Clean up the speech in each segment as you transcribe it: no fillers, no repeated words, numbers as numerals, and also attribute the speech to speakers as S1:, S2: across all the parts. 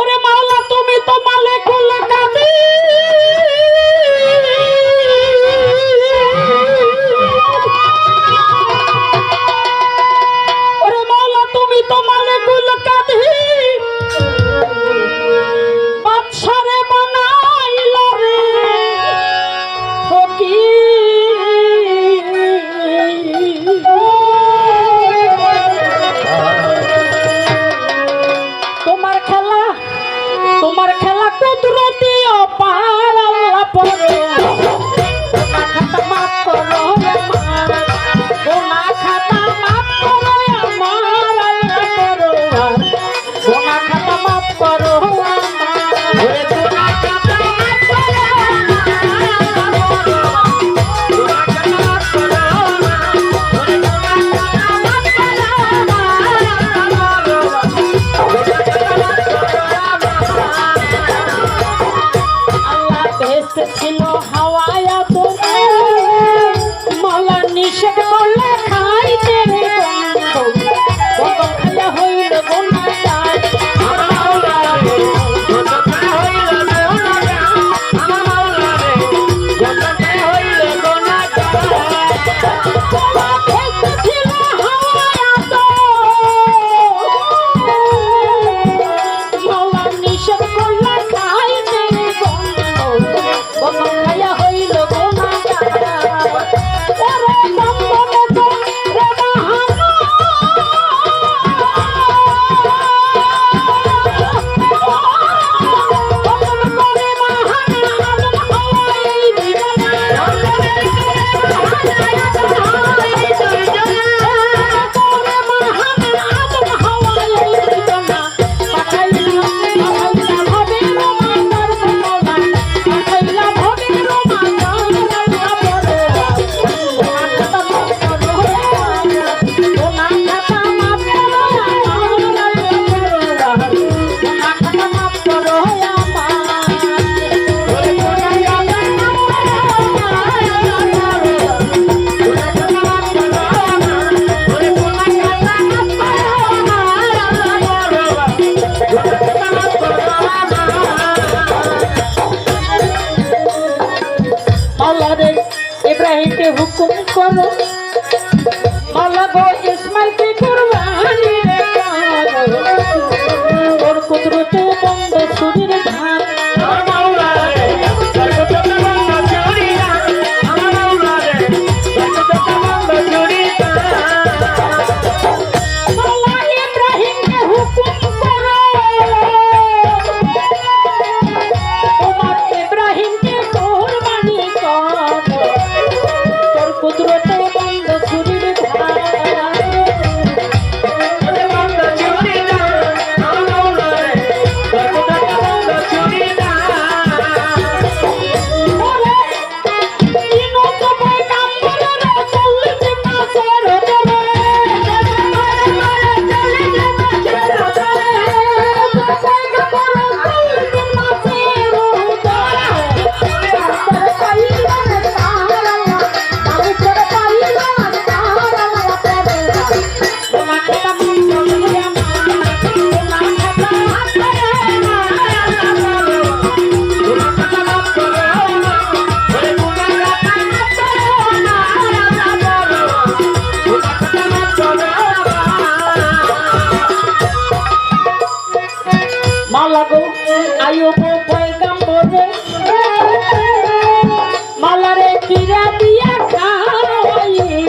S1: ওরে মাওলা তুমি তো মালিকুল কাদির। ওরে মাওলা তুমি তো মালিকুল কাদির। বাদশারে বানাইলা রে ফকির। তোমার খেলা কুদরতি অপার আল্লাহ পড়ো গুনাহ খাতা মাফ করো আমার গুনাহ খাতা মাফ করো আমার আল্লাহ করো গুনাহ খাতা মাফ করো আমার ওরে গুনাহ খাতা মাফ করো ছিল হাওয়ায়া তোরে মালা নিষেধ করলে খাইতে রে বন্ধু বন্ধু খাইয়া হইল গুনাহগার আমার মাওলা রে গুনাহগার হইল গুনাহগার আমার মাওলা রে গুনাহগার হইল গুনাহগার ছিল হাওয়ায়া তোরে মালা নিষেধ করলে খাইতে রে বন্ধু খাইয়া হইল গুনাহগার ওরে বন্ধনে তো রে বাহানা বন্ধন করে বাহানা আদম হাওয়াই দিবানা বন্ধনে করে বাহানা আদম হাওয়াই দিবানা করে বাহানা আদম হাওয়াই দিবানা পাঠাইলা ভাবে রোমানার বলা পাঠাইলা ভাবে ইব্রাহিমকে হুকুম করো মাওলা গো ইসমাইলকে কুরবানি রে করো ওর কুদরতে বন্ধ সুরির ধান আমার মাওলা রে সর্বততে বন্ধ চুরি ধান আমার মাওলা রে সর্বততে বন্ধ চুরি ধান মাওলা ইব্রাহিমকে হুকুম করো তোমার ইব্রাহিমকে কুরবানি করো কুদরতে বন্ধ ছুরির ধার বন্ধ ছুরি ধার আমার মাওলা রে কুদরতে বন্ধ ছুরি ধার ওরে ইনো সবাই কাম করে রে চল্লিশ মাসের ধরে মারে মারে চল্লিশ মাসের ধরে সবাই কাম করে চল্লিশ মাসের ধরে পাইলা না তারা মালা গো আয়ুব পয়গম্বরে মালারে কিরা দিয়া খাওয়াইলে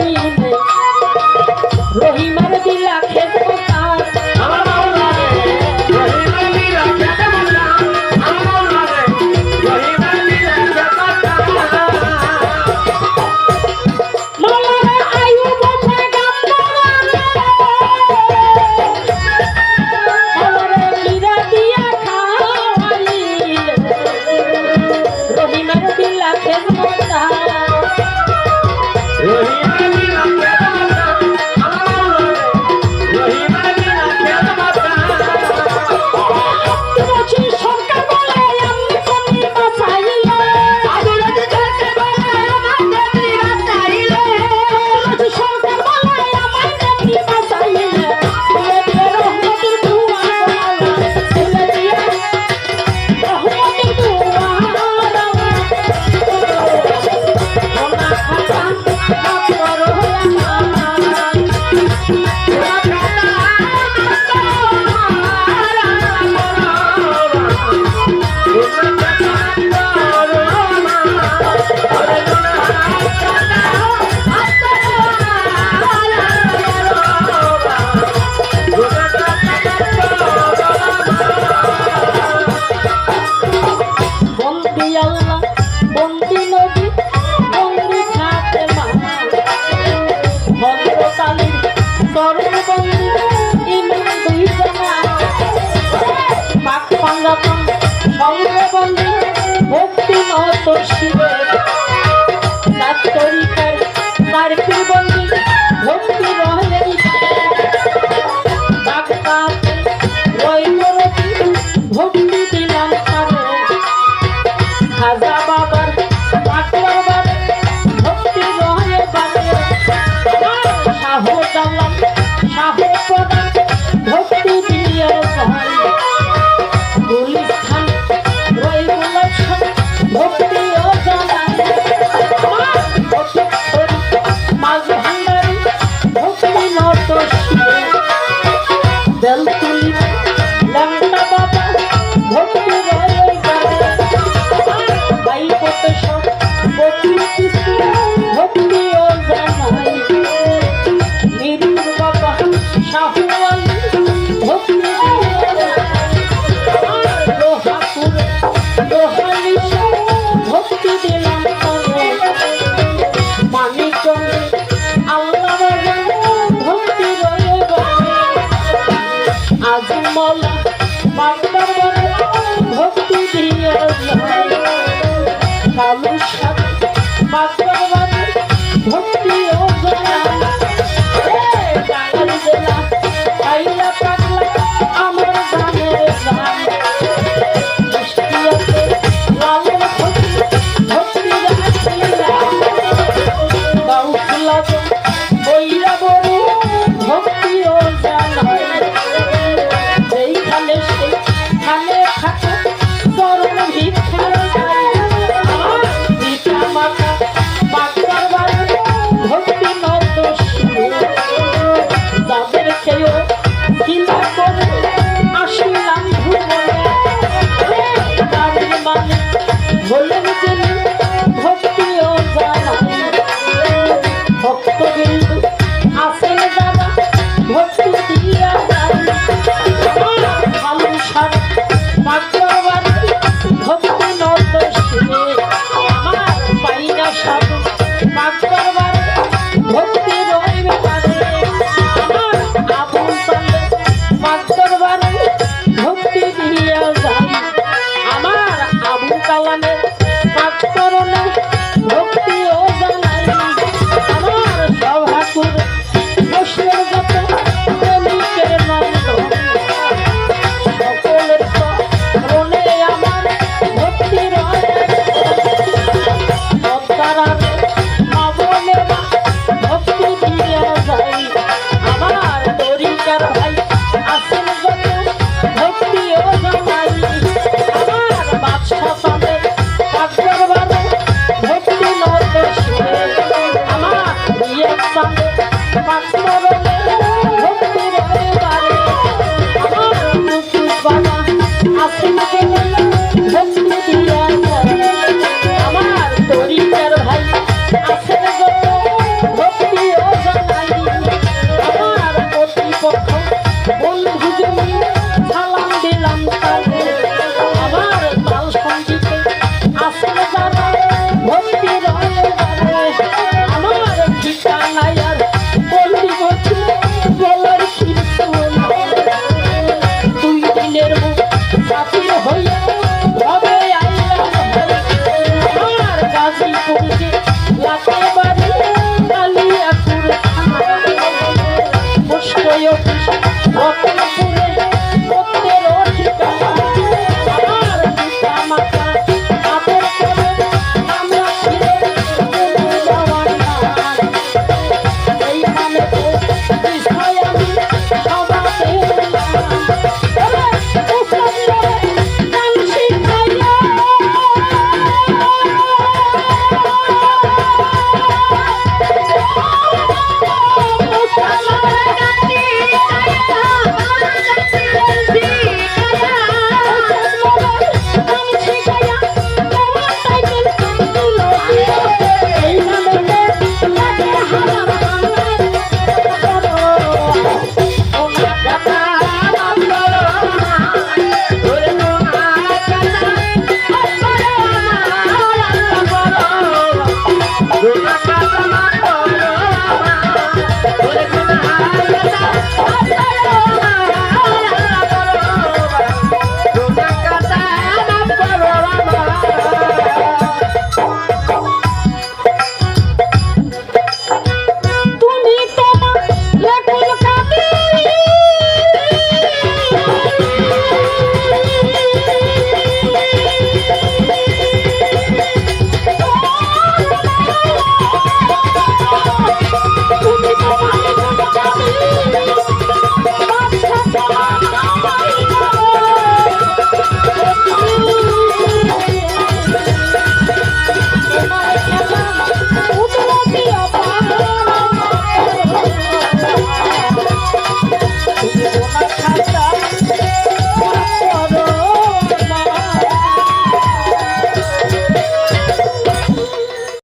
S1: রহিমার দিলা খেদমতার আমার মাওলা রে রহিমার দিলা খেদমতার আমার মাওলা রে রহিমার দিলা খেদমতার মাওলা রে আয়ুব পয়গম্বরে মালারে কিরা দিয়া খাওয়াইলে বেলতুলি ল্যাংটা বাবা ভক্তি রয়ে গেলে ভাই কত সব বকুল কিছু ভক্তি ও জানাই মিরুর বাবা শাহু আলী ভক্তি লোহাপুর লোহালি ভক্তি দিলাম মানিকগঞ্জে আল্লাহ ভক্তি রয়ে গেলে আজমলা বান্দরবানে ভক্তি দিয়ে যায় কালু সাত বান্দরবানে ভক্তি ও যায় বাঙাল জেলা আইলা পাগলা আমার গানে যায় মিষ্টিয়াতে লালের ভক্তি ভক্তি রাখিলা গাউসলা বইরা বড় ভক্তি ও জানায় যেইখানে সেখানে থাকে চরণ ভিক্ষা পিতা মাতা বাচ্চার বাড়ি ভক্তি নত যাদের কেউ চিন্তা করে আসিলাম ভুবনে তাদের মানে বলেন তিনি ভক্তি ও জানায় ভক্তবৃন্দ আসেন দাদা ভক্তি দিয়া যায় ভালো সার বাচ্চার ভক্তি নত আমার পাইনা সাধু বাচ্চার ভক্তি রইবে পারে আমার আবুল তালে বাচ্চার ভক্তি দিয়া যায় আমার আবুল কালামের বাচ্চার ভক্তি ও জানাই আমার সভাকুর বসের যত প্রেমিকের নন্দ সকলের মনে আমার ভক্তি রয়ে অবতারারে মামনে ভক্তি দিয়া যায় আমার তরিকার ভাই আসেন যত ভক্তি ও জানাই আমার বাদশা তাদের বাচ্চার ভক্তি নত আমার বিয়ে তাদের বাচ্চার ভক্তি রয়ে পারে আমার মুকুট বাবা আসেন ভক্তি দিয়া আমার তরিকার ভাই আসেন যত ভক্তি ও জানাই আমার প্রতিপক্ষ বন্ধু জমি